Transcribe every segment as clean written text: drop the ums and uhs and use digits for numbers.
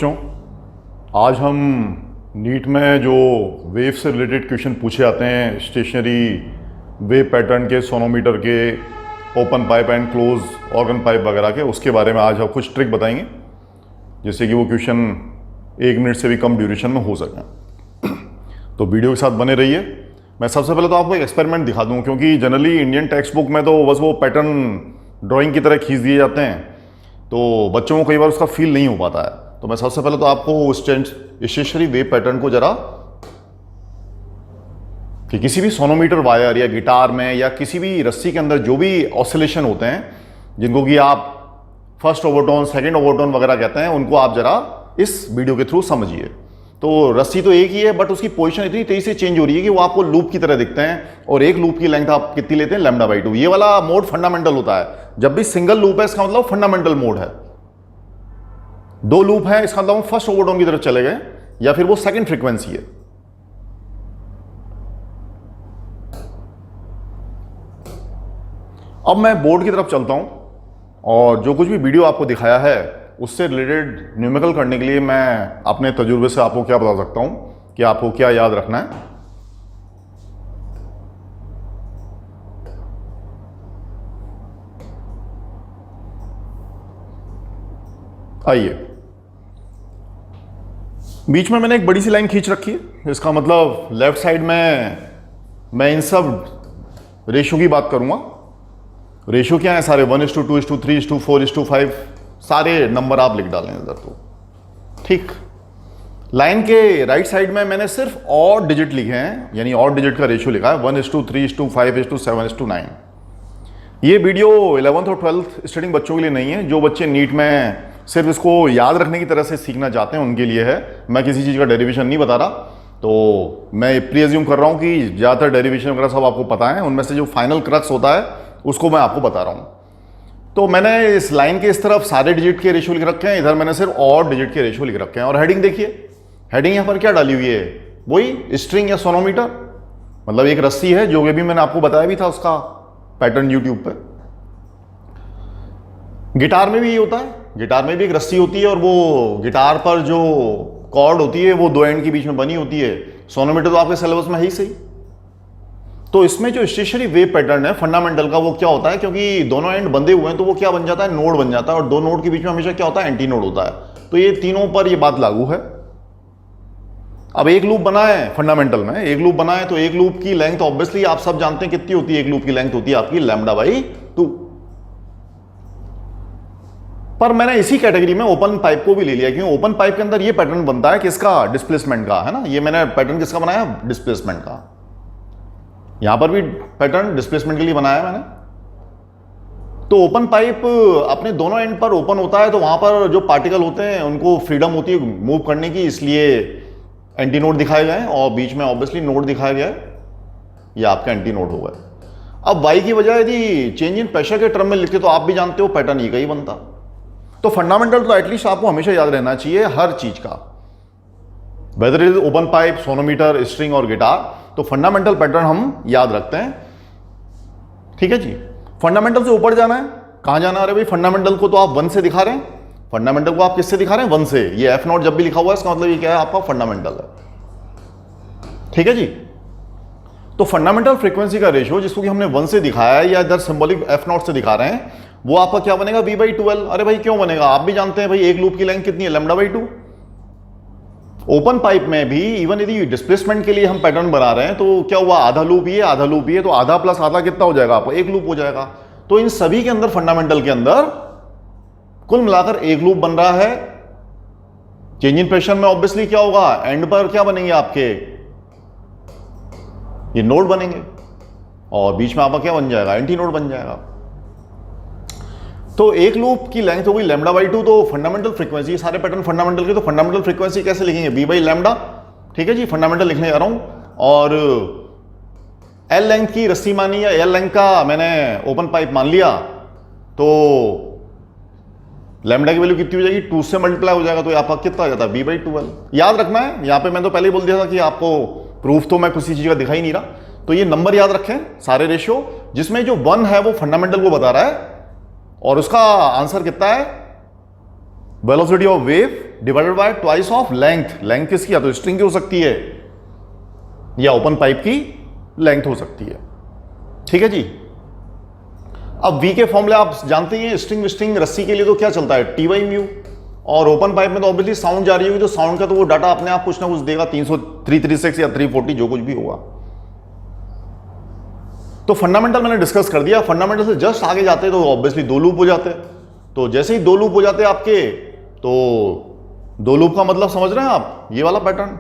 बच्चों, आज हम नीट में जो वेव से रिलेटेड क्वेश्चन पूछे जाते हैं, स्टेशनरी वेव पैटर्न के, सोनोमीटर के, open pipe and close organ pipe वगैरह के, उसके बारे में आज हम कुछ ट्रिक बताएंगे जिससे कि वो क्वेश्चन 1 मिनट से भी कम ड्यूरेशन में हो सकें। तो वीडियो के साथ बने रहिए। मैं सबसे पहले तो आपको एक एक्सपेरिमेंट दिखा दूं, क्योंकि जनरली इंडियन टेक्स्ट बुक में तो बस वो पैटर्न ड्राइंग की तरह खींच दिए जाते हैं, तो बच्चों को कई बार उसका फील नहीं हो पाता है। तो मैं सबसे पहले तो आपको स्टेशनरी वेव पैटर्न को जरा कि किसी भी सोनोमीटर वायर या गिटार में या किसी भी रस्सी के अंदर जो भी ऑसिलेशन होते हैं, जिनको कि आप फर्स्ट ओवरटोन, सेकंड ओवरटोन वगैरह कहते हैं, उनको आप जरा इस वीडियो के थ्रू समझिए। तो रस्सी तो एक ही है, बट उसकी पोजीशन इतनी तेजी से चेंज हो रही है कि वो आपको लूप की तरह दिखते हैं, और एक लूप की लेंथ आप कितनी लेते हैं, λ/2। ये वाला मोड फंडामेंटल होता है। जब भी सिंगल लूप है इसका मतलब फंडामेंटल मोड है। 2 लूप है इसका मतलब हम फर्स्ट ओवरटोन की तरफ चले गए, या फिर वो सेकंड फ्रीक्वेंसी है। अब मैं बोर्ड की तरफ चलता हूं, और जो कुछ भी वीडियो आपको दिखाया है उससे रिलेटेड न्यूमेरिकल करने के लिए मैं अपने तजुर्बे से आपको क्या बता सकता हूं कि आपको क्या याद रखना है। आइए, बीच में मैंने एक बड़ी सी लाइन खींच रखी है। इसका मतलब लेफ्ट साइड में मैं इन सब रेशियो की बात करूंगा। रेशियो क्या है सारे? 1:2, 3:3, 4:5, सारे नंबर आप लिख डालें इधर। तो ठीक, लाइन के राइट साइड में मैंने सिर्फ ऑड डिजिट लिखे हैं, यानी ऑड डिजिट का रेशियो लिखा है 1:3:5:7:9। ये वीडियो 11th और 12th स्टूडेंट बच्चों के लिए नहीं है। जो बच्चे नीट में सिर्फ इसको याद रखने की तरह से सीखना चाहते हैं उनके लिए है। मैं किसी चीज़ का डेरिवेशन नहीं बता रहा, तो मैं प्रीअज्यूम कर रहा हूँ कि ज़्यादातर डेरिवेशन वगैरह सब आपको पता है। उनमें से जो फाइनल क्रक्स होता है उसको मैं आपको बता रहा हूँ। तो मैंने इस लाइन के इस तरफ सारे डिजिट के रेशियो लिख रखे हैं, इधर मैंने सिर्फ ऑड डिजिट के रेशियो लिख रखे हैं। और हेडिंग देखिए, हेडिंग यहाँ पर क्या डाली हुई है? वही स्ट्रिंग या सोनोमीटर, मतलब एक रस्सी है, जो भी मैंने आपको बताया भी था उसका पैटर्न यूट्यूब पर। गिटार में भी ये होता है, गिटार में भी एक रस्सी होती है, और वो गिटार पर जो कॉर्ड होती है वो 2 एंड के बीच में बनी होती है। सोनोमीटर तो आपके सिलेबस में है ही सही। तो इसमें जो स्टेशनरी वेव पैटर्न है फंडामेंटल का, वो क्या होता है, क्योंकि दोनों एंड बंधे हुए हैं तो वो क्या बन जाता है, नोड बन जाता है। और 2 नोड के बीच में हमेशा क्या होता है, एंटी नोड होता है। तो ये तीनों पर ये बात लागू है। अब एक लूप बना है फंडामेंटल में, एक लूप बना है, तो एक लूप की लेंथ ऑब्वियसली आप सब जानते हैं कितनी होती है। एक लूप की लेंथ होती है आपकी λ/2। पर मैंने इसी कैटेगरी में ओपन पाइप को भी ले लिया, क्योंकि ओपन पाइप के अंदर ये पैटर्न बनता है किसका, डिस्प्लेसमेंट का, है ना। ये मैंने पैटर्न किसका बनाया, डिस्प्लेसमेंट का। यहां पर भी पैटर्न डिस्प्लेसमेंट के लिए बनाया मैंने। तो ओपन पाइप अपने दोनों एंड पर ओपन होता है, तो वहां पर जो पार्टिकल होते हैं उनको फ्रीडम होती है मूव करने की, इसलिए एंटी नोड दिखाए गए हैं, और बीच में ऑब्वियसली नोड दिखाया गया है। ये आपका एंटी नोड होगा। अब वाई की वजह यदि चेंज इन प्रेशर के टर्म में लिखते तो आप भी जानते हो पैटर्न ये का ही बनता। तो फंडामेंटल तो एटलीस्ट आपको हमेशा याद रहना चाहिए हर चीज का, whether is open pipe, sonometer, string और गिटार। तो फंडामेंटल पैटर्न हम याद रखते हैं, ठीक है जी। फंडामेंटल से ऊपर जाना है, कहां जाना है? अरे भाई, फंडामेंटल को तो आप 1 से दिखा रहे हैं। फंडामेंटल को आप किससे दिखा रहे हैं? 1 से। ये F0 जब भी लिखा हुआ है इसका मतलब ये क्या है, आपका फंडामेंटल है, ठीक है जी। तो फंडामेंटल फ्रीक्वेंसी का रेशियो जिसको कि हमने 1 से दिखाया है, या इधर सिंबॉलिक F0 से दिखा रहे हैं, वो आपका क्या बनेगा, V/12। अरे भाई क्यों बनेगा? आप भी जानते हैं भाई एक लूप की लेंथ कितनी है, λ/2। ओपन पाइप में भी इवन यदि डिस्प्लेसमेंट के लिए हम पैटर्न बना रहे हैं, तो क्या हुआ, आधा लूप ये, आधा लूप ये, तो आधा प्लस आधा कितना हो जाएगा आपको, 1 लूप हो जाएगा। तो इन सभी के अंदर फंडामेंटल के अंदर कुल मिलाकर 1 लूप बन रहा है। चेंज इन प्रेशर में ऑब्वियसली क्या होगा, एंड पर क्या बनेंगे आपके, ये नोड बनेंगे, और बीच में आपका क्या बन जाएगा, एंटी नोड बन जाएगा। तो एक लूप की लेंथ हो गई λ/2। तो फंडामेंटल फ्रीक्वेंसी, सारे पैटर्न फंडामेंटल के, तो फंडामेंटल फ्रीक्वेंसी कैसे लिखेंगे, V/λ, ठीक है जी। फंडामेंटल लिखने जा रहा हूं, और L लेंथ की रस्सी मानी, या L लेंथ का मैंने ओपन पाइप मान लिया, तो लैम्डा की वैल्यू कितनी हो जाएगी, 2 से मल्टीप्लाई हो जाएगा, तो आपका कितना आ जाता है, V/12। याद रखना है, यहां पे मैं तो पहले ही बोल दिया था कि आपको प्रूफ तो मैं किसी चीज का दिखा ही नहीं रहा। तो ये नंबर याद रखें सारे रेशियो, जिसमें जो 1 है वो फंडामेंटल को बता रहा है, और उसका आंसर कितना है, velocity of wave divided by twice of length. Length किसकी, या तो स्ट्रिंग की हो सकती है या ओपन पाइप की लेंथ हो सकती है। ठीक है जी। अब v के फॉर्मूले आप जानते हैं, स्ट्रिंग स्ट्रिंग रस्सी के लिए तो क्या चलता है, टी बाई म्यू, और ओपन पाइप में तो ऑब्वियसली साउंड जा रही होगी, तो साउंड का तो वो डाटा अपने आप कुछ ना कुछ देगा, 336 या 340 जो कुछ भी होगा। तो फंडामेंटल मैंने डिस्कस कर दिया। फंडामेंटल से जस्ट आगे जाते तो ऑब्वियसली दो लूप हो जाते। तो जैसे ही दो लूप हो जाते आपके, तो दो लूप का मतलब समझ रहे हैं आप, ये वाला पैटर्न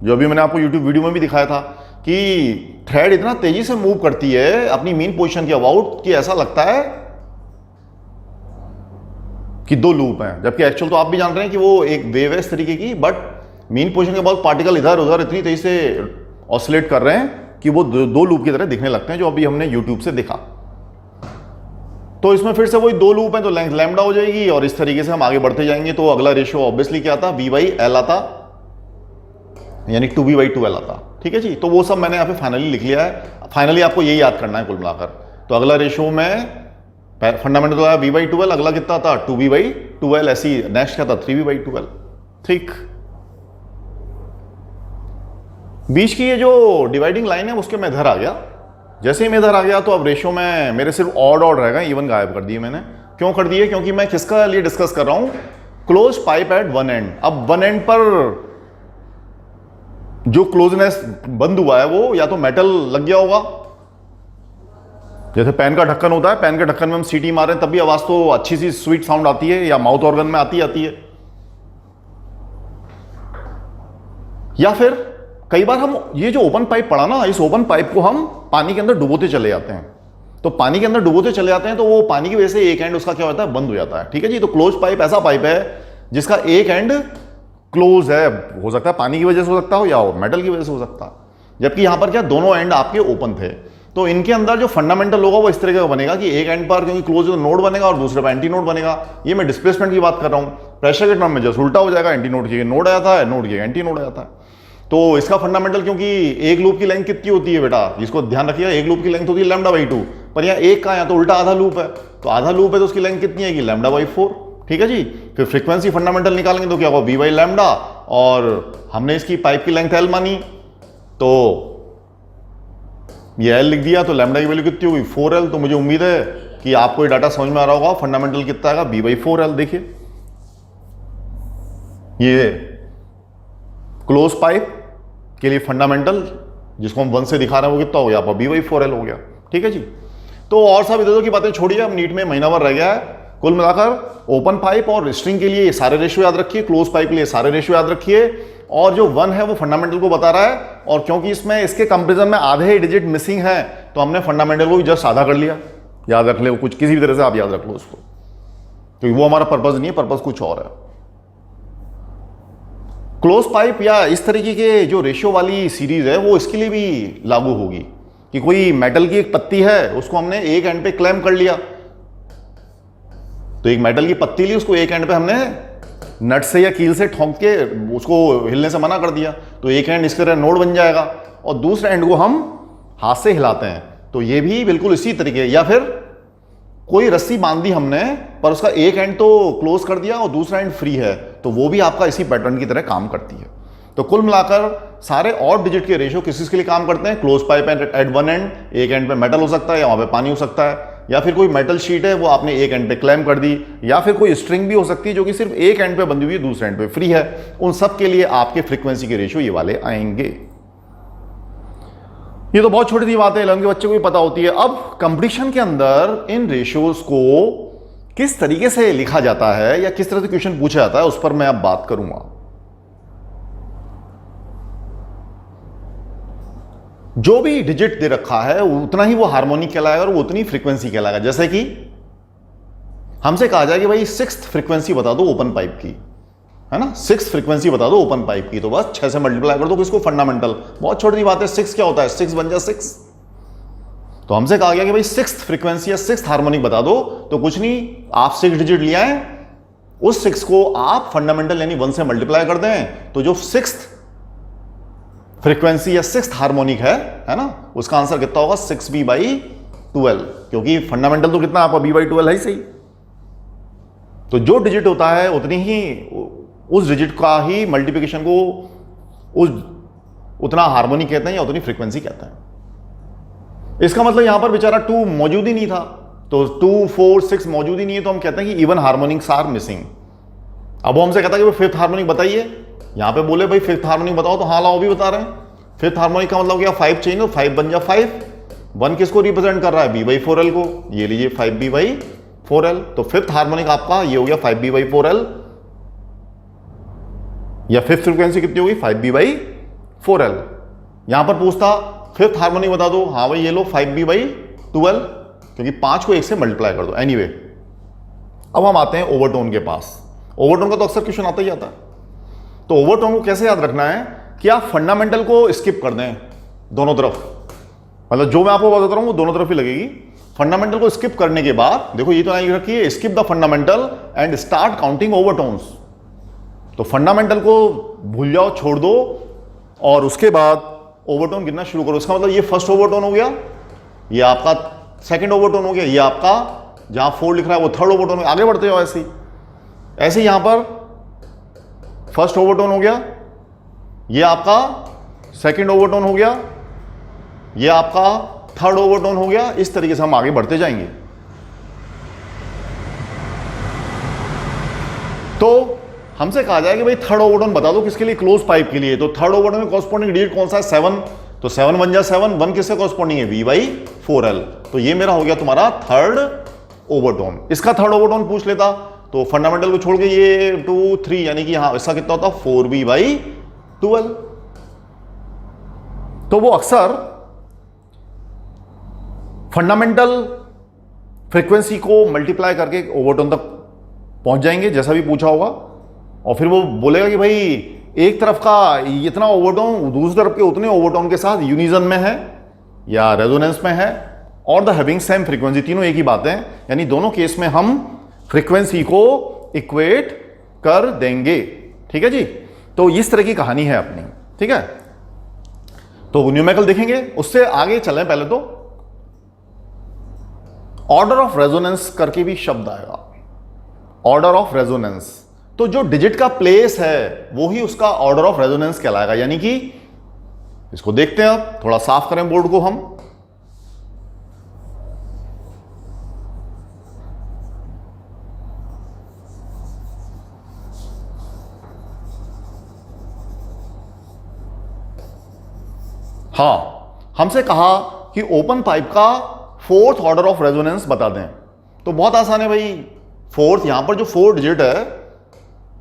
जो अभी मैंने आपको यूट्यूब वीडियो में भी दिखाया था कि थ्रेड इतना तेजी से मूव करती है अपनी मेन पोजीशन के अबाउट कि ऐसा लगता है कि दो लूप हैं, जबकि एक्चुअल तो आप भी जान रहे हैं कि वो एक वेव है इस तरीके की, बट मेन पोजीशन के बाद पार्टिकल इधर उधर इतनी तेजी से ऑसिलेट कर रहे हैं कि वो दो लूप की तरह दिखने लगते हैं, जो अभी हमने यूट्यूब से देखा। तो इसमें फिर से वही दो लूप हैं, तो लेंथ लैम्डा हो जाएगी, और इस तरीके से हम आगे बढ़ते जाएंगे। तो अगला रेशियो ऑब्वियसली क्या आता, v बाई एल आता, यानी 2v बाई 2l आता। ठीक है जी। तो वो सब मैंने यहाँ पे फाइनली लिख लिया है। फाइनली आपको यही याद करना है कुल मिलाकर। तो अगला रेशियो में फंडामेंटल आया v बाई 2l, अगला कितना था 2v बाई 2l, ऐसी नेक्स्ट क्या था 3v बाई 2l। ठीक, बीच की ये जो डिवाइडिंग लाइन है उसके मैं इधर आ गया। जैसे ही मैं इधर आ गया तो अब रेशियो में मेरे सिर्फ ऑड रहेगा, इवन गायब कर दिए मैंने। क्यों कर दिए, क्योंकि मैं किसका लिए डिस्कस कर रहा हूं, close pipe at one end. अब वन एंड पर जो क्लोजनेस बंद हुआ है वो या तो मेटल लग गया होगा, जैसे पेन का ढक्कन होता है, पेन के ढक्कन में हम सीटी मार रहे हैं तब भी आवाज तो अच्छी सी स्वीट साउंड आती है, या माउथ ऑर्गन में आती है। या फिर कई बार हम ये जो ओपन पाइप पड़ा ना, इस ओपन पाइप को हम पानी के अंदर डुबोते चले जाते हैं। तो पानी के अंदर डुबोते चले जाते हैं तो वो पानी की वजह से एक एंड उसका क्या होता है, बंद हो जाता है। ठीक है जी। तो क्लोज पाइप ऐसा पाइप है जिसका एक एंड क्लोज है, हो सकता है पानी की वजह से हो सकता हो या मेटल की वजह से हो सकता है, जबकि यहां पर क्या दोनों एंड आपके ओपन थे। तो इनके अंदर जो फंडामेंटल होगा वो इस तरीके का बनेगा कि एक एंड पर क्योंकि क्लोज नोड बनेगा और दूसरे पर एंटी नोड बनेगा। ये मैं डिस्प्लेसमेंट की बात कर रहा हूं, प्रेशर के टर्म में जस्ट उल्टा हो जाएगा, एंटी नोड की नोड आता है, नोड की एंटी नोड आता है। तो इसका फंडामेंटल, क्योंकि एक लूप की लेंथ कितनी होती है बेटा, इसको ध्यान रखिएगा, एक लूप की लेंथ होती है लैम्डा बाई 2, पर यहाँ एक का यहाँ तो उल्टा आधा लूप है, तो आधा लूप है तो उसकी लेंथ कितनी है, लैम्डा बाई 4। ठीक है जी। फिर फ्रीक्वेंसी फंडामेंटल निकालेंगे तो क्या होगा, v बाई लैम्डा, और हमने इसकी पाइप की लेंथ l मानी तो ये l लिख दिया, तो लैम्डा की वैल्यू कितनी होगी 4l। तो मुझे उम्मीद है कि आपको ये डाटा समझ में आ रहा होगा। फंडामेंटल कितना आएगा, b बाई 4l। देखिए ये क्लोज पाइप के लिए फंडामेंटल जिसको हम 1 से दिखा रहे हैं वो कितना हो गया, आपका b बाई 4l हो गया। ठीक है जी। तो और सब इधर उधर की बातें छोड़िए, अब नीट में महीना भर रह गया है। कुल मिलाकर ओपन पाइप और स्ट्रिंग के लिए ये सारे रेशियो याद रखिए, क्लोज पाइप के लिए सारे रेशियो याद रखिए, और जो 1 है वो फंडामेंटल को बता रहा है। और क्योंकि इसमें इसके कंपेरिजन में आधे ही डिजिट मिसिंग है तो हमने फंडामेंटल को भी जस्ट आधा कर लिया। याद रख ले, कुछ किसी भी तरह से आप याद रख लो उसको, क्योंकि वो हमारा पर्पज नहीं है, पर्पज कुछ और है। क्लोज पाइप या इस तरीके के जो रेशियो वाली सीरीज है वो इसके लिए भी लागू होगी कि कोई मेटल की एक पत्ती है, उसको हमने एक एंड पे क्लैम्प कर लिया, तो एक मेटल की पत्ती ली, उसको एक एंड पे हमने नट से या कील से ठोंक के उसको हिलने से मना कर दिया, तो एक एंड इसके तरह नोड बन जाएगा, और दूसरे एंड को हम हाथ से हिलाते हैं, तो ये भी बिल्कुल इसी तरीके। या फिर कोई रस्सी बांध दी हमने पर उसका एक एंड तो क्लोज कर दिया और दूसरा एंड फ्री है, तो वो भी आपका इसी पैटर्न की तरह काम करती है। तो कुल मिलाकर सारे और डिजिट के रेशियो किस के लिए काम करते हैं, close pipe at one end, एक एंड पे मेटल हो सकता है या वहां पे पानी हो सकता है, या फिर कोई मेटल शीट है वो आपने एक एंड पे क्लैम्प कर दी, या फिर कोई स्ट्रिंग भी हो सकती है जो कि सिर्फ एक एंड पे बंधी हुई है, दूसरे एंड पे फ्री है। उन सब के लिए आपके फ्रीक्वेंसी के रेशियो ये वाले आएंगे। ये तो बहुत छोटी सी बात है, 11 के बच्चे को भी पता होती है। अब कंपटीशन के अंदर इन रेशियोज को किस तरीके से लिखा जाता है या किस तरह से क्वेश्चन पूछा जाता है उस पर मैं अब बात करूंगा। जो भी डिजिट दे रखा है उतना ही वो हार्मोनिक कहलाएगा और वो उतनी फ्रीक्वेंसी कहलाएगा। जैसे कि हमसे कहा जाए कि भाई 6th फ्रीक्वेंसी बता दो ओपन पाइप की, है ना, 6th फ्रीक्वेंसी बता दो ओपन पाइप की, तो बस 6 से मल्टीप्लाई कर दो किसको, फंडामेंटल। बहुत छोटी बात है, 6 क्या होता है, 6 बन जा 6। तो हमसे कहा गया कि भाई 6th फ्रीक्वेंसी या 6th हार्मोनिक बता दो, तो कुछ नहीं, आप 6 डिजिट लिया है, उस 6 को आप फंडामेंटल यानी 1 से मल्टीप्लाई कर दें, तो जो 6th फ्रीक्वेंसी या 6th हार्मोनिक है ना, उसका आंसर कितना होगा 6b बाई 12, क्योंकि फंडामेंटल तो कितना आपका b बाई 12 है ही सही। तो जो डिजिट होता है उतनी ही उस डिजिट का ही मल्टीप्लिकेशन को उस उतना हार्मोनी कहते हैं या उतनी फ्रीक्वेंसी कहते हैं। इसका मतलब यहां पर बेचारा 2 मौजूद ही नहीं था, तो 2, 4, 6 मौजूद ही नहीं है, तो हम कहते हैं कि इवन हार्मोनिक्स आर मिसिंग। अब वो हमसे कहता है कि फिफ्थ हार्मोनिक बताइए, यहां पे बोले भाई फिफ्थ हार्मोनिक बताओ, तो हाँ लाओ भी बता रहे हैं। फिफ्थ हार्मोनिक का मतलब क्या, 5 चाहिए, तो 5 बन जा 5। 1 किसको रिप्रेजेंट कर रहा है, B/4L को, ये लीजिए 5B/4L। तो फिफ्थ हार्मोनिक आपका ये हो गया 5B/4L, या फिफ्थ फ्रीक्वेंसी कितनी होगी, 5B/4L। यहां पर पूछता फिफ्थ हार्मोनिक बता दो, हाँ भाई ये लो 5B/12, क्योंकि 5 को 1 से मल्टीप्लाई कर दो। एनीवे, अब हम आते हैं ओवरटोन के पास। ओवरटोन का तो अक्सर क्वेश्चन आता ही आता है। तो ओवरटोन को कैसे याद रखना है कि आप फंडामेंटल को स्किप कर दें दोनों तरफ, मतलब जो मैं आपको बता रहा हूं वो दोनों तरफ ही लगेगी। फंडामेंटल को स्किप करने के बाद देखो ये तो आई रखिए, skip the fundamental and start counting overtones. तो फंडामेंटल को भूल जाओ, छोड़ दो, और उसके बाद ओवरटोन गिनना शुरू करो। इसका मतलब ये फर्स्ट ओवरटोन हो गया, ये आपका सेकंड ओवरटोन हो गया, ये आपका जहां 4 लिख रहा है वो थर्ड ओवरटोन। आगे बढ़ते जाओ ऐसे ही, ऐसे यहां पर फर्स्ट ओवरटोन हो गया, ये आपका सेकंड ओवरटोन हो गया, ये आपका थर्ड ओवरटोन हो गया। इस तरीके से हम आगे बढ़ते जाएंगे। तो हमसे कहा जाए कि भाई थर्ड ओवरटोन बता दो किसके लिए, क्लोज पाइप के लिए। तो थर्ड ओवरटोन में कॉरस्पॉन्डिंग डिजिट कौन सा है, 7। तो 7 बन जा 7, 1 किससे कॉरस्पॉन्डिंग है, B/4L। तो ये मेरा हो गया तुम्हारा थर्ड ओवरटोन। इसका थर्ड ओवरटोन पूछ लेता तो फंडामेंटल को छोड़ के ये 2, 3, यानी कि हाँ इसका कितना होता, 4B/12। तो वो अक्सर फंडामेंटल फ्रीक्वेंसी को मल्टीप्लाई करके ओवरटोन तक पहुंच जाएंगे, जैसा भी पूछा होगा। और फिर वो बोलेगा कि भाई एक तरफ का इतना ओवरटोन दूसरी तरफ के उतने ओवरटोन के साथ यूनिजन में है या रेजोनेंस में है, और द हैविंग सेम फ्रीक्वेंसी, तीनों एक ही बात है, यानी दोनों केस में हम फ्रीक्वेंसी को इक्वेट कर देंगे। ठीक है जी, तो इस तरह की कहानी है अपनी। ठीक है, तो न्यूमेरिकल देखेंगे, उससे आगे चलें। पहले तो ऑर्डर ऑफ रेजोनेंस करके भी शब्द आएगा, ऑर्डर ऑफ रेजोनेंस। तो जो डिजिट का प्लेस है वो ही उसका ऑर्डर ऑफ रेजोनेंस कहलाएगा। यानी कि इसको देखते हैं, अब थोड़ा साफ करें बोर्ड को हम। हां, हमसे कहा कि ओपन पाइप का फोर्थ ऑर्डर ऑफ रेजोनेंस बता दें। तो बहुत आसान है भाई, फोर्थ, यहां पर जो 4 डिजिट है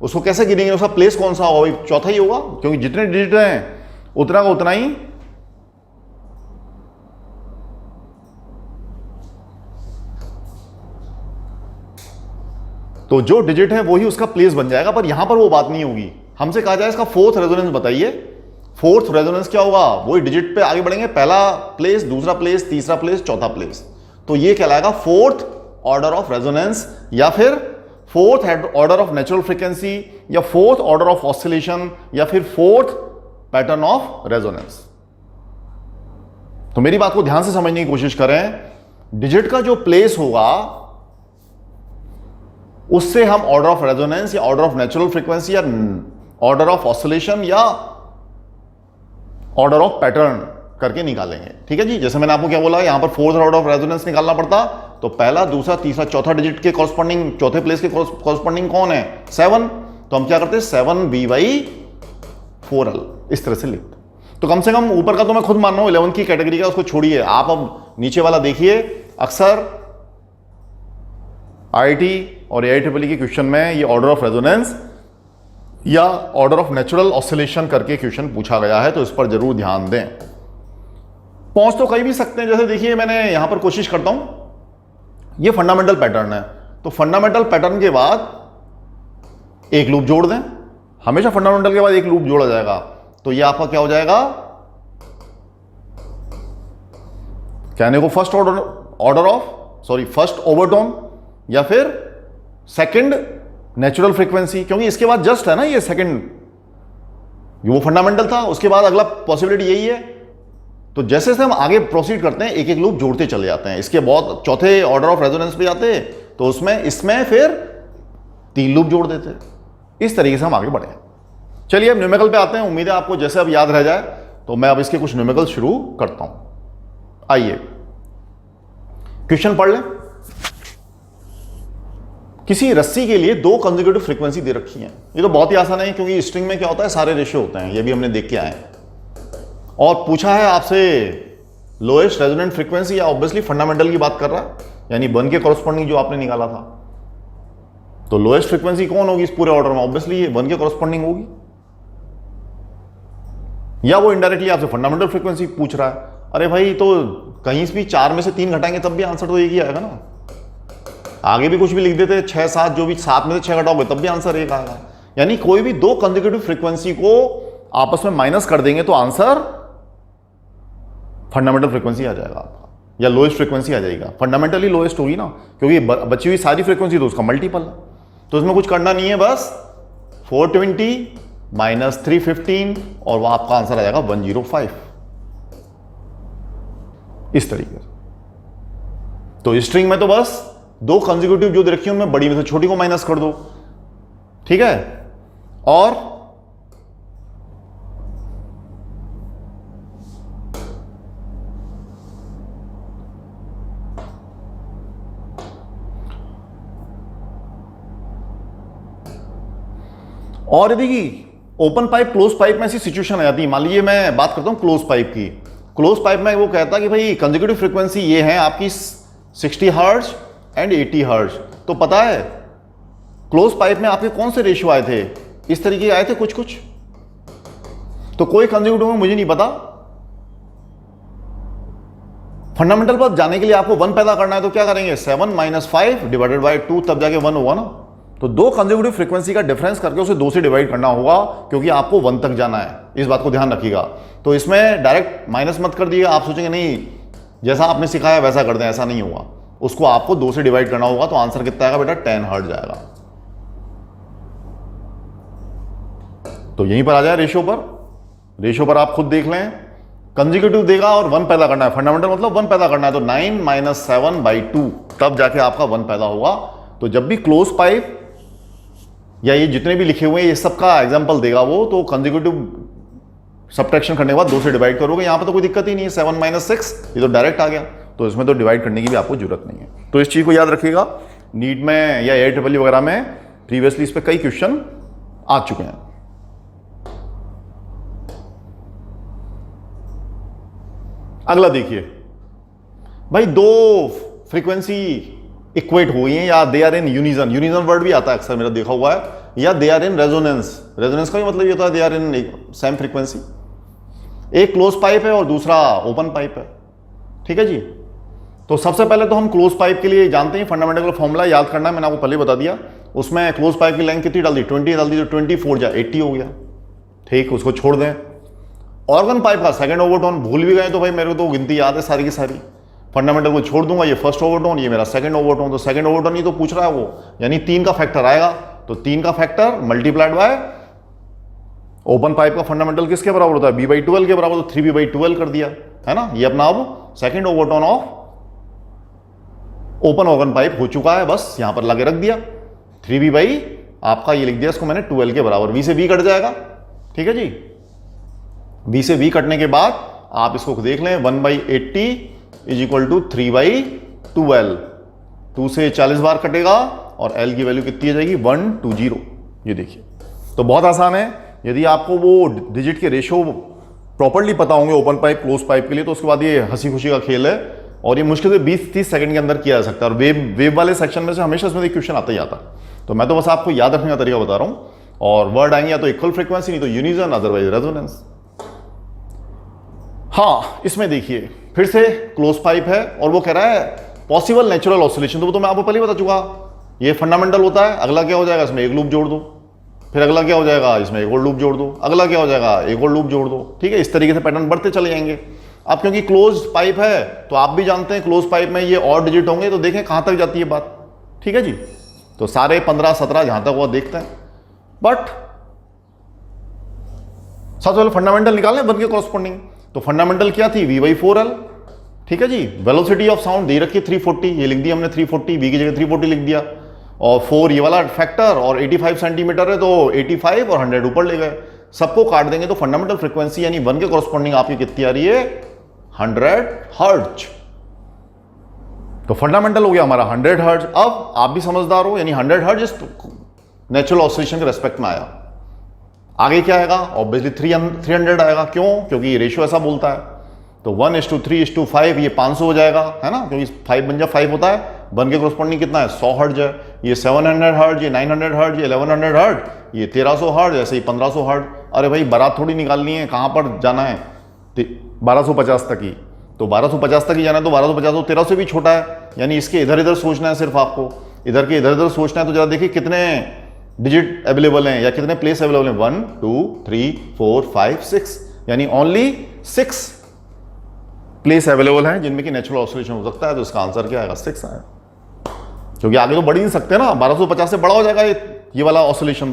उसको कैसे गिनेंगे, उसका प्लेस कौन सा होगा भाई, चौथा ही होगा, क्योंकि जितने डिजिट हैं उतना का उतना ही तो जो डिजिट है वो ही उसका प्लेस बन जाएगा। पर यहां पर वो बात नहीं होगी। हमसे कहा जाए इसका फोर्थ रेजोनेंस बताइए। फोर्थ रेजोनेंस क्या होगा, वही डिजिट पे आगे बढ़ेंगे, पहला प्लेस, दूसरा प्लेस, तीसरा प्लेस, चौथा प्लेस। तो ये कहलाएगा फोर्थ ऑर्डर ऑफ रेजोनेंस, या फिर fourth order of natural frequency, या फोर्थ ऑर्डर ऑफ ऑसिलेशन, या फिर फोर्थ पैटर्न ऑफ रेजोनेंस। तो मेरी बात को ध्यान से समझने की कोशिश करें। डिजिट का जो प्लेस होगा उससे हम ऑर्डर ऑफ रेजोनेंस या ऑर्डर ऑफ नेचुरल फ्रीक्वेंसी या ऑर्डर ऑफ ऑसिलेशन या ऑर्डर ऑफ पैटर्न करके निकालेंगे। ठीक है जी, जैसे मैंने आपको क्या बोला, यहां पर फोर्थ ऑर्डर ऑफ रेजोनेंस निकालना पड़ता, तो पहला, दूसरा, तीसरा, चौथा डिजिट के कॉरस्पॉन्डिंग, चौथे प्लेस के कॉरस्पॉन्डिंग कौन है, 7। तो हम क्या करते हैं, 7B/4L इस तरह से लिखते। तो कम से कम ऊपर का तो मैं खुद मान रहा हूं 11 की कैटेगरी का, उसको छोड़िए, आप अब नीचे वाला देखिए। अक्सर IIT और AIEEE के क्वेश्चन में ये ऑर्डर ऑफ रेजोनेंस या ऑर्डर ऑफ नेचुरल ऑसिलेशन करके क्वेश्चन पूछा गया है, तो इस पर जरूर ध्यान दें। पहुंच तो कहीं भी सकते हैं, जैसे देखिए मैंने यहां पर कोशिश करता हूं, ये फंडामेंटल पैटर्न है, तो फंडामेंटल पैटर्न के बाद एक लूप जोड़ दें। हमेशा फंडामेंटल के बाद एक लूप जोड़ा जाएगा, तो ये आपका क्या हो जाएगा, कहने को फर्स्ट ओवरटोन या फिर सेकंड नेचुरल फ्रीक्वेंसी, क्योंकि इसके बाद जस्ट है ना ये सेकंड, वो फंडामेंटल था, उसके बाद अगला पॉसिबिलिटी यही है। तो जैसे जैसे हम आगे प्रोसीड करते हैं एक एक लूप जोड़ते चले जाते हैं। इसके बहुत चौथे ऑर्डर ऑफ रेजोनेंस पे जाते हैं, तो उसमें इसमें फिर 3 लूप जोड़ देते। इस तरीके से हम आगे बढ़े। चलिए अब न्यूमेरिकल पे आते हैं। उम्मीद है आपको जैसे अब याद रह जाए, तो मैं अब इसके कुछ न्यूमेरिकल शुरू करता हूं। आइए क्वेश्चन पढ़ लें। किसी रस्सी के लिए 2 कंसेक्यूटिव फ्रीक्वेंसी दे रखी है। ये तो बहुत ही आसान है, क्योंकि स्ट्रिंग में क्या होता है, सारे रेशियो होते हैं, ये भी हमने देख के आए हैं। और पूछा है आपसे लोएस्ट रेजोनेंट फ्रीक्वेंसी, या ऑब्वियसली फंडामेंटल की बात कर रहा है, यानी 1 के कॉरस्पॉन्डिंग जो आपने निकाला था। तो लोएस्ट फ्रीक्वेंसी कौन होगी इस पूरे ऑर्डर में? ऑब्वियसली ये 1 के कॉरस्पॉन्डिंग होगी। या वो इनडायरेक्टली आपसे फंडामेंटल फ्रीक्वेंसी पूछ रहा है। अरे भाई, तो कहीं भी 4 में से 3 घटाएंगे तब भी आंसर तो एक ही आएगा ना। आगे भी कुछ भी लिख देते 6 7, जो भी 7 में से 6 घटाओगे तब भी आंसर एक आएगा। यानी कोई भी 2 कंसेक्यूटिव फ्रीक्वेंसी को आपस में माइनस कर देंगे तो आंसर फंडामेंटल फ्रीक्वेंसी आ जाएगा आपका, या लोएस्ट फ्रीक्वेंसी आ जाएगा। फंडामेंटली लोएस्ट होगी ना, क्योंकि बची हुई सारी फ्रीक्वेंसी तो उसका मल्टीपल है। तो इसमें कुछ करना नहीं है, बस 420 माइनस 315 और वह आपका आंसर आ जाएगा 105। इस तरीके से। तो स्ट्रिंग में तो बस 2 कंसेक्यूटिव जो दे रखी है उनमें बड़ी में से छोटी को माइनस कर दो, ठीक है। और यदि ओपन पाइप क्लोज पाइप में ऐसी सिचुएशन आ जाती है, मान लीजिए मैं बात करता हूं क्लोज पाइप की। क्लोज पाइप में वो कहता है कि भाई कंसेक्यूटिव फ्रीक्वेंसी ये है आपकी 60 हर्ट्ज एंड 80 हर्ट्ज। तो पता है क्लोज पाइप में आपके कौन से रेशियो आए थे? इस तरीके आए थे कुछ। तो कोई कंसेक्यूटिव में मुझे नहीं पता। फंडामेंटल पर जाने के लिए आपको 1 पैदा करना है, तो क्या करेंगे? 7 - 5 डिवाइडेड बाय 2, तब जाके 1 होगा ना। तो 2 कंसेक्यूटिव फ्रीक्वेंसी का डिफरेंस करके उसे 2 से डिवाइड करना होगा, क्योंकि आपको 1 तक जाना है। इस बात को ध्यान रखिएगा। तो इसमें डायरेक्ट माइनस मत कर दिएगा। आप सोचेंगे नहीं जैसा आपने सिखाया वैसा कर दें, ऐसा नहीं होगा। उसको आपको 2 से डिवाइड करना होगा। तो आंसर कितना आएगा बेटा? 10 हर्ट्ज जाएगा। तो यहीं पर आ जाए रेशियो पर। रेशियो पर आप खुद देख लें। कंसेक्यूटिव देगा और 1 पैदा करना है। फंडामेंटल मतलब 1 पैदा करना है, तो 9 - 7/2, तब जाके आपका 1 पैदा होगा। तो जब भी क्लोज पाइप या ये जितने भी लिखे हुए हैं ये सब का एग्जांपल देगा वो, तो कंसेक्यूटिव सब्ट्रैक्शन करने के बाद 2 से डिवाइड करोगे। यहां पर तो कोई दिक्कत ही नहीं है। 7 - 6 ये तो डायरेक्ट आ गया, तो इसमें तो डिवाइड करने की भी आपको जरूरत नहीं है। तो इस चीज को याद रखिएगा। नीट में या AIEEE वगैरह में प्रीवियसली इस पर कई क्वेश्चन आ चुके हैं। अगला देखिए भाई, 2 फ्रीक्वेंसी इक्वेट हुई हैं, या they are in unison. Unison word भी आता है अक्सर, मेरा देखा हुआ है। या they are in resonance. Resonance का भी मतलब ये होता है they are in same frequency. एक क्लोज पाइप है और दूसरा ओपन पाइप है, ठीक है जी। तो सबसे पहले तो हम क्लोज पाइप के लिए जानते हैं फंडामेंटल फॉर्मूला याद करना है, मैंने आपको पहले बता दिया। उसमें क्लोज पाइप की लेंथ कितनी डाल दी? 20 डाल दी, तो 24 जा 80 हो गया, ठीक। उसको छोड़ दें। ऑर्गन पाइप का सेकंड ओवरटोन भूल भी गए तो भाई मेरे को तो गिनती याद है सारी की सारी। फंडामेंटल को छोड़ दूंगा, ये फर्स्ट ओवरटोन, ये मेरा सेकंड ओवरटोन। तो सेकंड ओवरटोन ही तो पूछ रहा है वो, यानी 3 का फैक्टर आएगा। तो 3 का factor multiplied by open pipe का फंडामेंटल किसके बराबर होता है? B/12 के बराबर। तो 3B/12 कर दिया, है ना। ये अपना अब second overtone of open organ pipe हो चुका है। बस यहां पर लगे रख दिया 3B आपका, ये लिख दिया इसको मैंने 12 के बराबर। V से V कट जाएगा, ठीक है जी। V से V कटने के बाद आप इसको देख लें, 1/80 = 3/12। 2 से 40 बार कटेगा और L की वैल्यू कितनी आ जाएगी? 120। ये देखिए, तो बहुत आसान है। यदि आपको वो डिजिट के रेशियो प्रॉपर्ली पता होंगे ओपन पाइप क्लोज पाइप के लिए, तो उसके बाद ये हंसी खुशी का खेल है, और ये मुश्किल से 20-30 सेकंड के अंदर किया जा सकता है। और वेव वाले सेक्शन में से हमेशा इसमें क्वेश्चन आता ही आता है। तो मैं तो बस आपको याद रखने का तरीका बता रहा हूं। और वर्ड आएंगे या तो इक्वल फ्रीक्वेंसी, नहीं तो यूनिजन, अदरवाइज रेजोनेंस। हाँ, इसमें देखिए फिर से क्लोज पाइप है और वो कह रहा है पॉसिबल नेचुरल ऑसिलेशन। तो वो तो मैं आपको पहले बता चुका, ये फंडामेंटल होता है। अगला क्या हो जाएगा? इसमें एक लूप जोड़ दो। फिर अगला क्या हो जाएगा? इसमें एक और लूप जोड़ दो। अगला क्या हो जाएगा? एक और लूप जोड़ दो, ठीक है। इस तरीके से पैटर्न बढ़ते चले जाएंगे। अब क्योंकि क्लोज पाइप है तो आप भी जानते हैं क्लोज पाइप में ये और डिजिट होंगे, तो देखें कहां तक जाती है बात, ठीक है जी। तो सारे 15-17 जहां तक वो देखते हैं। बट सबसे पहले फंडामेंटल निकालने 1 के कॉरस्पॉन्डिंग। तो फंडामेंटल क्या थी? V/4L, ठीक है जी। वेलोसिटी ऑफ साउंड दे रखी है 340, ये लिख दिया हमने 340, V की जगह 340 लिख दिया। और 4 ये वाला फैक्टर और 85 सेंटीमीटर है तो 85 और 100 ऊपर ले गए, सबको काट देंगे तो फंडामेंटल फ्रीक्वेंसी यानी 1 के कॉरस्पॉन्डिंग आपकी कितनी आ रही है 100 हर्ट्ज। तो फंडामेंटल हो गया हमारा 100 हर्ट्ज। अब आप भी समझदार हो, यानी 100 हर्ट्ज इस नेचुरल ऑसिलेशन के रेस्पेक्ट में आया। आगे क्या आएगा, ऑब्वियसली 300 आएगा। क्यों? क्योंकि ये रेशियो ऐसा बोलता है। तो 1:3:5 ये 500 हो जाएगा, है ना, क्योंकि 5 बन जा 5 होता है। 1 के कॉरस्पॉन्डिंग कितना है 100 हर्ट्ज है। ये 700 हर्ट्ज, ये 900 हर्ट्ज, ये 1100 हर्ट्ज, ये 1300 हर्ट्ज, ऐसे ही 1500 हर्ट्ज। अरे भाई बारात थोड़ी निकालनी है, कहाँ पर जाना है 1250 तक ही, तो 1250 तक ही जाना है। तो 1250 तो 1300 से भी छोटा है, यानी इसके इधर इधर सोचना है, सिर्फ आपको इधर के इधर इधर सोचना है। तो जरा देखिए कितने डिजिट अवेलेबल हैं या कितने प्लेस अवेलेबल हैं, 1 2 3 4 5 6, यानी ओनली 6 प्लेस अवेलेबल हैं जिनमें कि नेचुरल ऑसिलेशन हो सकता है। तो इसका आंसर क्या आएगा 6 आएगा, क्योंकि आगे तो बढ़ ही नहीं सकते ना, 1250 से बड़ा हो जाएगा ये वाला ऑसिलेशन।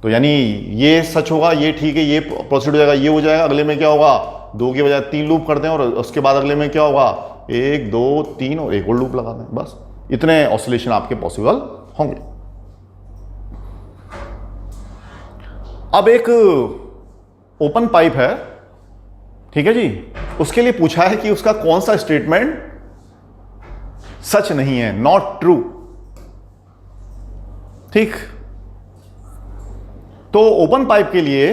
तो यानी ये सच होगा, ये ठीक है, ये प्रोसीड हो जाएगा, ये हो जाएगा। अगले में क्या होगा, 2 के बजाय 3 लूप करते हैं और उसके बाद अगले में क्या होगा 1 2 3 और एक और लूप लगा दें, बस इतने ऑसिलेशन आपके पॉसिबल होंगे। अब एक ओपन पाइप है, ठीक है जी, उसके लिए पूछा है कि उसका कौन सा स्टेटमेंट सच नहीं है, नॉट ट्रू। ठीक, तो ओपन पाइप के लिए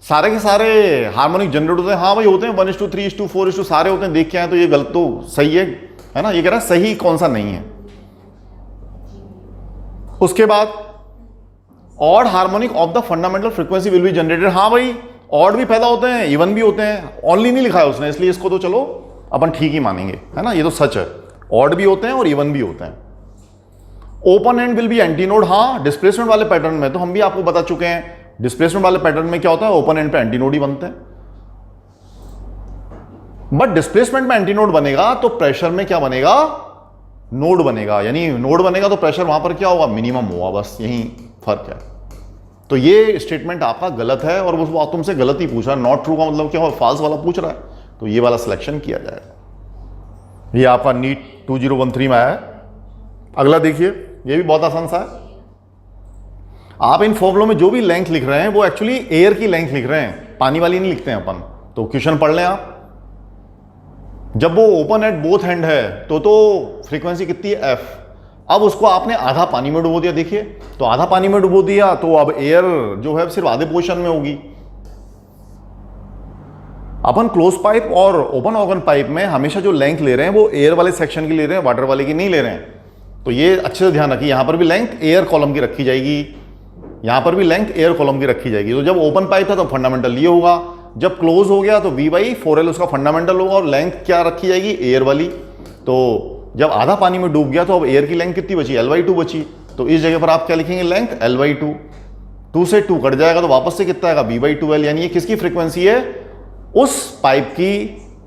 सारे के सारे हार्मोनिक जनरेट होते हैं। हाँ भाई होते हैं, 1:3:4 सारे होते हैं, देख के आए तो ये गलत तो सही है ना, ये कह रहा है सही कौन सा नहीं है। उसके बाद odd harmonic of the fundamental frequency will be generated. हाँ भाई ऑड भी पैदा होते हैं, इवन भी होते हैं, ऑनली नहीं लिखा है उसने, इसलिए इसको तो चलो अपन ठीक ही मानेंगे, है ना, ये तो सच है, ऑड भी होते हैं और इवन भी होते हैं। Open and will be antinode. हाँ, डिस्प्लेसमेंट वाले पैटर्न में तो हम भी आपको बता चुके हैं, डिस्प्लेसमेंट वाले पैटर्न में क्या होता है, ओपन एंड पे एंटीनोड ही बनते हैं। बट डिस्प्लेसमेंट में एंटीनोड बनेगा तो प्रेशर में क्या बनेगा, नोड बनेगा, यानी नोड बनेगा तो प्रेशर वहां पर क्या होगा, मिनिमम होगा, बस यही फर्क है। तो ये स्टेटमेंट आपका गलत है और वो तुमसे गलत ही पूछ रहा है, नॉट ट्रू का मतलब क्या, फॉल्स वाला पूछ रहा है, तो ये वाला सिलेक्शन किया जाएगा। ये आपका नीट 2013 में आया है। अगला देखिए, ये भी बहुत आसान सा है। आप इन फॉर्मूलों में जो भी लेंथ लिख रहे हैं वो एक्चुअली एयर की लेंथ लिख रहे हैं, पानी वाली नहीं लिखते हैं अपन। तो क्वेश्चन पढ़ लें आप, जब वो ओपन एट बोथ हैंड है तो फ्रीक्वेंसी कितनी है एफ। अब उसको आपने आधा पानी में डुबो दिया, देखिए तो आधा पानी में डुबो दिया तो अब एयर जो है सिर्फ आधे पोर्शन में होगी। अपन क्लोज पाइप और ओपन ऑर्गन पाइप में हमेशा जो लेंथ ले रहे हैं वो एयर वाले सेक्शन की ले रहे हैं, वाटर वाले की नहीं ले रहे हैं। तो ये अच्छे से ध्यान रखिए, यहां पर भी लेंथ एयर कॉलम की रखी जाएगी, यहां पर भी लेंथ एयर कॉलम की रखी जाएगी। तो जब ओपन पाइप था तो फंडामेंटल ये होगा, जब क्लोज हो गया तो V/4L उसका फंडामेंटल होगा और लेंथ क्या रखी जाएगी, एयर वाली। तो जब आधा पानी में डूब गया तो अब एयर की लेंथ कितनी बची, L/2 बची। तो इस जगह पर आप क्या लिखेंगे, लेंथ L/2, 2 से 2 कट जाएगा तो वापस से कितना आएगा, V/2L। यानी ये किसकी फ्रीक्वेंसी है, उस पाइप की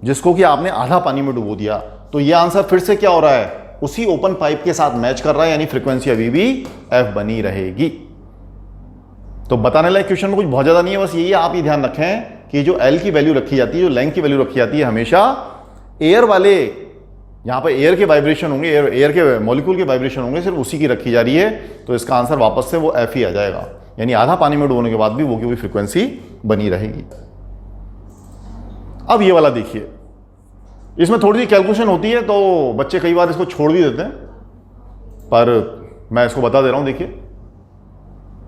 जिसको कि आपने आधा पानी में डुबो दिया। तो ये आंसर फिर से क्या हो रहा है, उसी ओपन पाइप के साथ मैच कर रहा है, यानी फ्रीक्वेंसी अभी भी F बनी रहेगी। तो बताने लायक क्वेश्चन में कुछ बहुत ज्यादा नहीं है, बस यही आप ही ध्यान रखें कि जो L की वैल्यू रखी जाती है, जो लेंथ की वैल्यू रखी जाती है, हमेशा एयर वाले, यहां पर एयर के वाइब्रेशन होंगे, एयर के मॉलिक्यूल के वाइब्रेशन होंगे, सिर्फ उसी की रखी जा रही है। तो इसका आंसर वापस से वो F ही आ जाएगा, यानी आधा पानी में डुबोने के बाद भी वो की फ्रीक्वेंसी बनी रहेगी। अब ये वाला देखिए, इसमें थोड़ी सी कैलकुलेशन होती है तो बच्चे कई बार इसको छोड़ भी देते हैं, पर मैं इसको बता दे रहा हूं। देखिए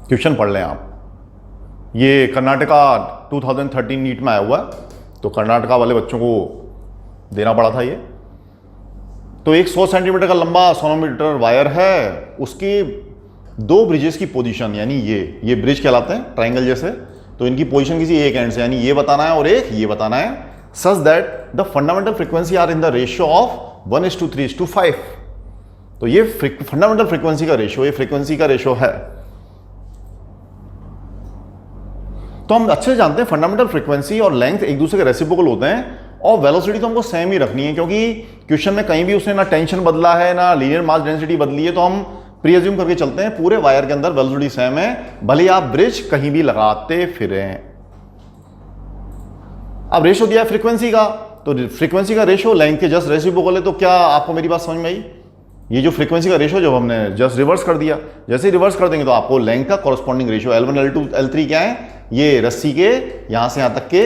क्वेश्चन पढ़ लें आप, ये कर्नाटका 2013 नीट में आया हुआ है, तो कर्नाटका वाले बच्चों को देना पड़ा था ये। तो एक 100 सेंटीमीटर का लंबा सोनोमीटर वायर है, उसकी 2 ब्रिजेस की पोजीशन, यानी ये ब्रिज कहलाते हैं ट्राइंगल जैसे, तो इनकी पोजीशन किसी एक एंड से, यानी ये बताना है और एक ये बताना है, such that the fundamental frequency are in the ratio of 1:3:5। तो ये फंडामेंटल फ्रीक्वेंसी का रेशियो, ये फ्रीक्वेंसी का रेशियो है। तो हम अच्छे से जानते हैं फंडामेंटल फ्रीक्वेंसी और लेंथ एक दूसरे के रेसिप्रोकल होते हैं, और वेलोसिटी तो हमको सेम ही रखनी है, क्योंकि क्वेश्चन में कहीं भी उसने ना टेंशन बदला है ना लीनियर मास डेंसिटी बदली है। तो हम प्रीअज्यूम करके चलते हैं पूरे वायर के अंदर वेलोसिटी सेम है, भले आप ब्रिज कहीं भी लगाते फिरें। अब रेशियो दिया है फ्रीक्वेंसी का, तो फ्रीक्वेंसी का रेशियो लेंथ के जस्ट रेसिप्रोकल है। तो क्या आपको मेरी बात समझ में आई, ये जो फ्रीक्वेंसी का रेशियो जब हमने जस्ट रिवर्स कर दिया, जैसे ही रिवर्स कर देंगे तो आपको लेंथ का corresponding ratio L1 L2 L3 क्या है, ये रस्सी के यहां से यहां तक के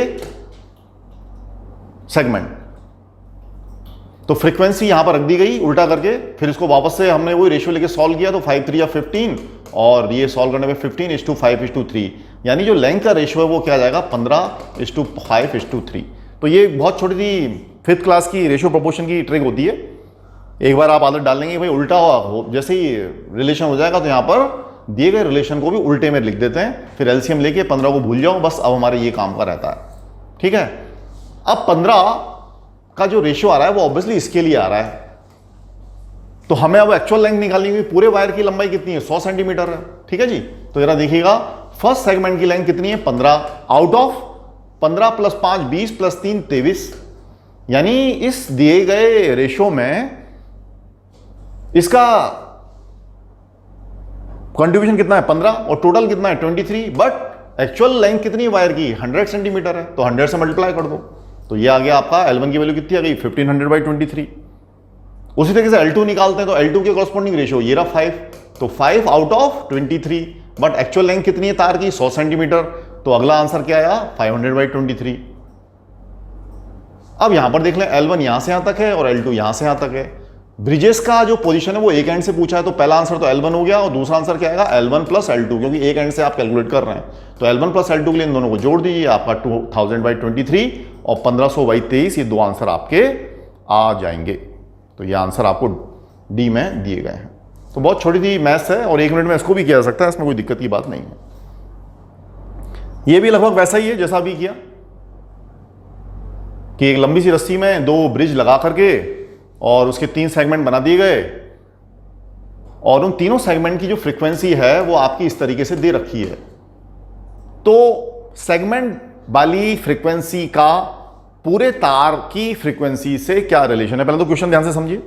सेगमेंट। तो फ्रीक्वेंसी यहां पर रख दी गई उल्टा करके, फिर इसको वापस से हमने वही रेशियो लेके सॉल्व किया, तो 5 3 या 15, और ये सॉल्व करने में 15:5:3, यानी जो लेंथ का रेशियो है वो क्या आ जाएगा 15:5:3। तो ये बहुत छोटी सी 5th क्लास की रेशियो प्रोपोर्शन की ट्रिक होती है। एक बार आप आदत डाल लेंगे भाई उल्टा हो, जैसे ही रिलेशन हो जाएगा तो यहां पर दिए गए रिलेशन को भी उल्टे में लिख देते हैं, फिर एलसीएम लेके 15 को भूल जाओ, बस अब हमारे ये काम का रहता है। ठीक है, अब 15 का जो रेशियो आ रहा है वो ऑब्वियसली इसके लिए आ रहा है, तो हमें अब एक्चुअल लेंथ निकालनी है। पूरे वायर की लंबाई कितनी है, 100 सेंटीमीटर है। ठीक है जी, तो जरा देखिएगा फर्स्ट सेगमेंट की लेंथ कितनी है 15, आउट ऑफ 15 + 5 20 + 3 23, यानी इस दिए गए रेशियो में इसका कंट्रीब्यूशन कितना है 15 और टोटल कितना है 23, बट एक्चुअल लेंथ कितनी है वायर की 100 सेंटीमीटर है, तो 100 से मल्टीप्लाई कर दो, तो ये आ गया आपका L1 की वैल्यू कितनी आ गई 1500/23। उसी तरीके से L2 निकालते हैं, तो L2 के कॉरस्पॉन्डिंग रेशियो ये रहा 5, तो 5 out of 23, but actual length कितनी है तार की 100 सेंटीमीटर, तो अगला आंसर क्या आया 500/23। अब यहां पर देख लें L1 यहां से यहां तक है और L2 यहां से यहां तक है। ब्रिजेस का जो पोजीशन है वो एक एंड से पूछा है, तो पहला आंसर तो L1 हो गया और दूसरा आंसर क्या आएगा L1 + L2, क्योंकि एक एंड से आप कैलकुलेट कर रहे हैं, तो L1 + L2 के लिए इन दोनों को जोड़ दीजिए, आपका 2000/23 और 1500/23, ये दो आंसर आपके आ जाएंगे। तो ये आंसर आपको डी में दिए गए हैं। तो बहुत छोटी सी मैथ्स है और 1 मिनट में इसको भी किया जा सकता है, इसमें कोई दिक्कत की बात नहीं है। ये भी लगभग वैसा ही है जैसा अभी किया कि एक लंबी सी रस्सी में 2 ब्रिज लगा करके और उसके 3 सेगमेंट बना दिए गए, और उन तीनों सेगमेंट की जो फ्रीक्वेंसी है वो आपकी इस तरीके से दे रखी है। तो सेगमेंट वाली फ्रीक्वेंसी का पूरे तार की फ्रीक्वेंसी से क्या रिलेशन है, पहले तो क्वेश्चन ध्यान से समझिए।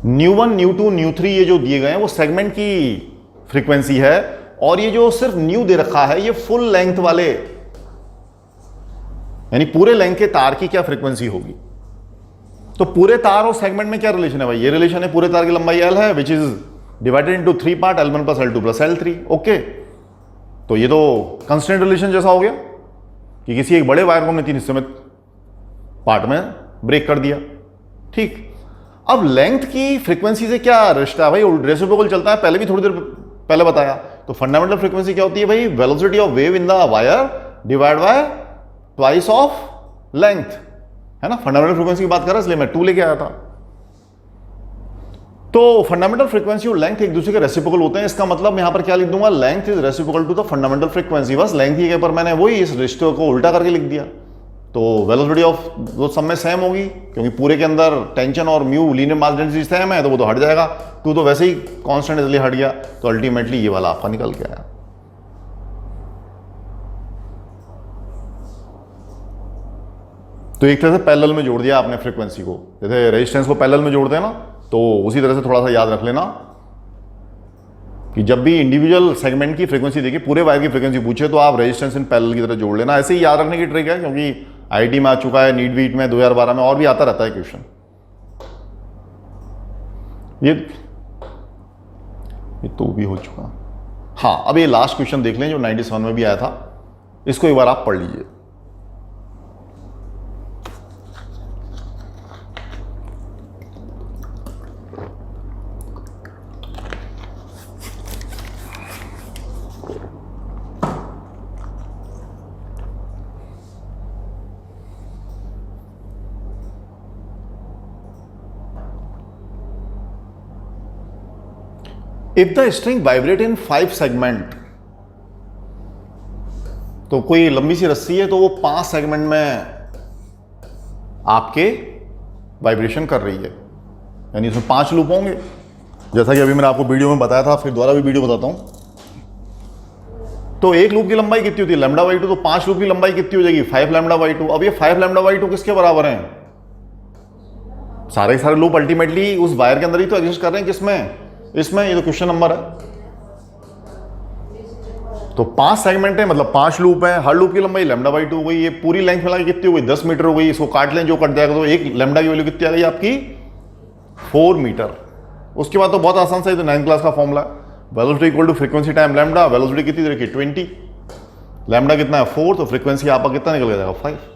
ν1 ν2 ν3 ये जो दिए गए हैं वो सेगमेंट की फ्रीक्वेंसी है, और ये जो सिर्फ न्यू दे रखा है ये फुल लेंथ वाले, यानी पूरे लेंथ के तार की क्या फ्रीक्वेंसी होगी। तो पूरे तार और सेगमेंट में क्या रिलेशन है भाई, ये रिलेशन है, पूरे तार की लंबाई L है, which is divided into 3 part, L1 + L2 + L3। Okay, तो ये तो कंस्टेंट रिलेशन जैसा हो गया कि किसी एक बड़े वायर को हमने 3 हिस्सों में पार्ट में ब्रेक कर दिया। ठीक, अब लेंथ की फ्रीक्वेंसी से क्या रिश्ता है भाई, रेसिप्रोकल चलता है, पहले भी थोड़ी देर पहले बताया। तो फंडामेंटल फ्रीक्वेंसी क्या होती है भाई, velocity of wave in the wire divide by twice of length, है ना। फंडामेंटल फ्रीक्वेंसी की बात कर रहा है इसलिए मैं 2 लेके आया था। तो फंडामेंटल फ्रीक्वेंसी और लेंथ एक दूसरे के रेसिप्रोकल होते हैं, इसका मतलब यहां पर क्या लिख दूंगा, length is reciprocal to the fundamental frequency. बस लेंथ के ऊपर मैंने वही इस रिश्ते को उल्टा करके लिख दिया, तो वेलोसिटी ऑफ वो सब में सेम होगी, क्योंकि पूरे के अंदर टेंशन और mu linear mass density same है, तो वो तो हट जाएगा, 2 तो वैसे ही कांस्टेंट इसलिए हट गया, तो अल्टीमेटली ये वाला आपका निकल के आया। तो एक तरह से पैरेलल में जोड़ दिया आपने फ्रीक्वेंसी को, जैसे रेजिस्टेंस को पैरेलल में जोड़ते हैं ना, तो उसी तरह से थोड़ा सा याद रख लेना कि जब भी इंडिविजुअल सेगमेंट की फ्रीक्वेंसी देखिए, पूरे वायर की फ्रीक्वेंसी पूछे तो आप रेजिस्टेंस इन पैरेलल की तरह जोड़ लेना। ऐसे ही याद रखने की ट्रिक है, क्योंकि आईटी में आ चुका है, नीट वीट में 2012 में और भी आता रहता है क्वेश्चन। ये तो भी हो चुका। हाँ, अब ये लास्ट क्वेश्चन देख लें जो 97 में भी आया था, इसको एक बार आप पढ़ लीजिए। If the string vibrate in 5 segment, तो कोई लंबी सी रस्सी है तो वो 5 सेगमेंट में आपके वाइब्रेशन कर रही है, यानी इसमें 5 लूप होंगे, जैसा कि अभी मैंने आपको वीडियो में बताया था, फिर दोबारा भी वीडियो बताता हूं। तो एक लूप की लंबाई कितनी होती है λ/2, तो 5 लूप की लंबाई कितनी हो जाएगी 5 λ/2। अब ये 5 λ/2 किसके बराबर हैं, सारे के सारे लूप अल्टीमेटली उस वायर के अंदर ही तो एग्जिस्ट कर रहे हैं, किसमें, इसमें। ये तो क्वेश्चन नंबर है। तो 5 सेगमेंट है, मतलब 5 लूप है, हर लूप की लंबाई λ/2 हो गई। ये पूरी लेंथ मिला के कितनी हो गई 10 मीटर हो गई, इसको काट लें जो कट जाएगा, तो एक लैम्डा की वैल्यू कितनी आ गई आपकी 4 मीटर। उसके बाद तो बहुत आसान सा है, तो 9th क्लास का फॉर्मूला है, velocity equal to frequency time lambda. Velocity कितनी रखी 20, लैम्डा कितना है 4, तो फ्रीक्वेंसी आपका कितना निकल जाएगा 5।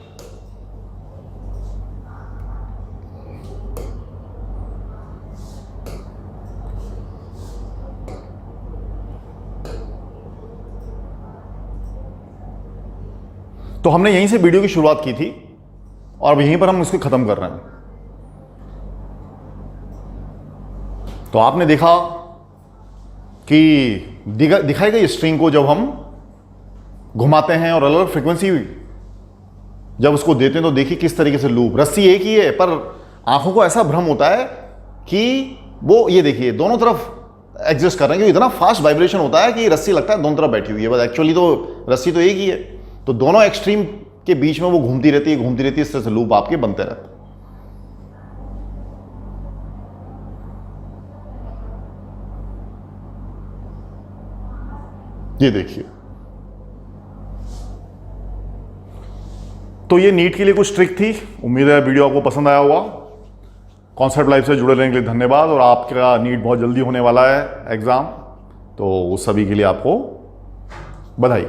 तो हमने यहीं से वीडियो की शुरुआत की थी और अब यहीं पर हम इसको खत्म कर रहे हैं। तो आपने देखा कि दिखाई गई स्ट्रिंग को जब हम घुमाते हैं और अलग अलग फ्रीक्वेंसी जब उसको देते हैं तो देखिए किस तरीके से लूप, रस्सी एक ही है पर आंखों को ऐसा भ्रम होता है कि वो ये देखिए दोनों तरफ एग्जिस्ट कर रहे हैं, क्योंकि इतना फास्ट वाइब्रेशन होता है कि रस्सी लगता है दोनों तरफ बैठी हुई है, बस एक्चुअली तो रस्सी तो एक ही है। तो दोनों एक्सट्रीम के बीच में वो घूमती रहती है, इस तरह से लूप आपके बनते रहते हैं। ये देखिए, तो ये नीट के लिए कुछ ट्रिक थी। उम्मीद है वीडियो आपको पसंद आया होगा। कॉन्सेप्ट लाइफ से जुड़े रहने के लिए धन्यवाद। और आपका नीट बहुत जल्दी होने वाला है एग्जाम, तो उस सभी के लिए आपको बधाई।